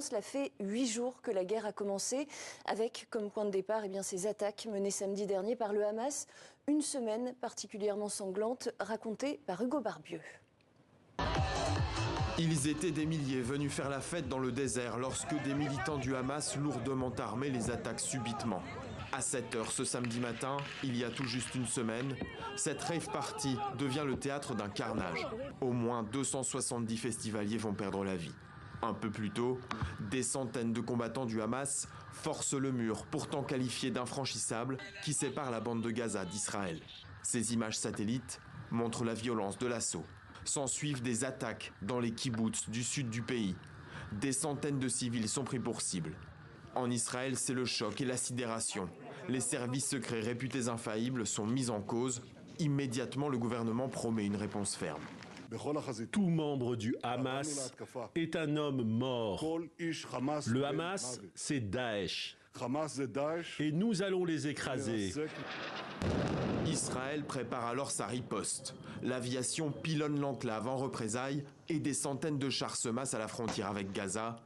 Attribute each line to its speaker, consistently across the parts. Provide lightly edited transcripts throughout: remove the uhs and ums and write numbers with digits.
Speaker 1: Cela fait 8 jours que la guerre a commencé, avec comme point de départ ces attaques menées samedi dernier par le Hamas. Une semaine particulièrement sanglante, racontée par Hugo Barbieux.
Speaker 2: Ils étaient des milliers venus faire la fête dans le désert lorsque des militants du Hamas lourdement armés les attaquent subitement. À 7h ce samedi matin, il y a tout juste une semaine, cette rave party devient le théâtre d'un carnage. Au moins 270 festivaliers vont perdre la vie. Un peu plus tôt, des centaines de combattants du Hamas forcent le mur, pourtant qualifié d'infranchissable, qui sépare la bande de Gaza d'Israël. Ces images satellites montrent la violence de l'assaut. S'ensuivent des attaques dans les kibboutz du sud du pays. Des centaines de civils sont pris pour cible. En Israël, c'est le choc et la sidération. Les services secrets réputés infaillibles sont mis en cause. Immédiatement, le gouvernement promet une réponse ferme.
Speaker 3: Tout membre du Hamas est un homme mort. Le Hamas, c'est Daesh. Et nous allons les écraser.
Speaker 2: Israël prépare alors sa riposte. L'aviation pilonne l'enclave en représailles et des centaines de chars se massent à la frontière avec Gaza,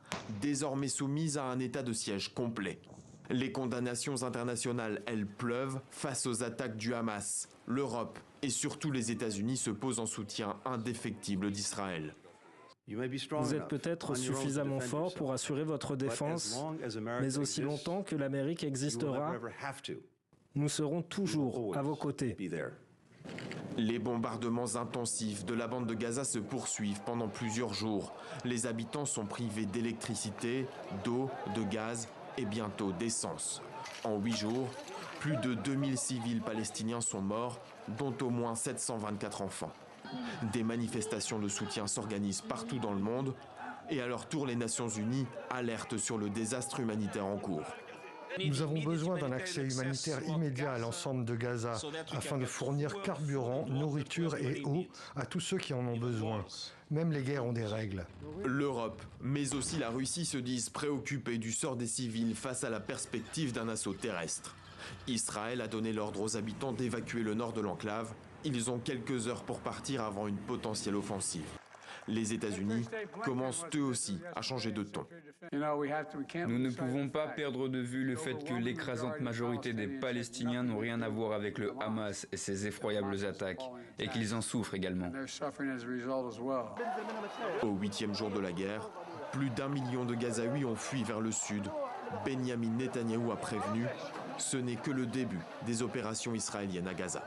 Speaker 2: désormais soumise à un état de siège complet. Les condamnations internationales, elles, pleuvent face aux attaques du Hamas. L'Europe et surtout les États-Unis se posent en soutien indéfectible d'Israël.
Speaker 4: Vous êtes peut-être suffisamment fort pour assurer votre défense, mais aussi longtemps que l'Amérique existera, nous serons toujours à vos côtés.
Speaker 2: Les bombardements intensifs de la bande de Gaza se poursuivent pendant plusieurs jours. Les habitants sont privés d'électricité, d'eau, de gaz et bientôt d'essence. En 8 jours, plus de 2000 civils palestiniens sont morts, dont au moins 724 enfants. Des manifestations de soutien s'organisent partout dans le monde et à leur tour les Nations Unies alertent sur le désastre humanitaire en cours.
Speaker 5: Nous avons besoin d'un accès humanitaire immédiat à l'ensemble de Gaza afin de fournir carburant, nourriture et eau à tous ceux qui en ont besoin. Même les guerres ont des règles.
Speaker 2: L'Europe, mais aussi la Russie se disent préoccupés du sort des civils face à la perspective d'un assaut terrestre. Israël a donné l'ordre aux habitants d'évacuer le nord de l'enclave. Ils ont quelques heures pour partir avant une potentielle offensive. Les États-Unis commencent eux aussi à changer de ton.
Speaker 6: Nous ne pouvons pas perdre de vue le fait que l'écrasante majorité des Palestiniens n'ont rien à voir avec le Hamas et ses effroyables attaques, et qu'ils en souffrent également.
Speaker 2: Au 8e jour de la guerre, plus d'1 million de Gazaouis ont fui vers le sud. Benyamin Netanyahou a prévenu, ce n'est que le début des opérations israéliennes à Gaza.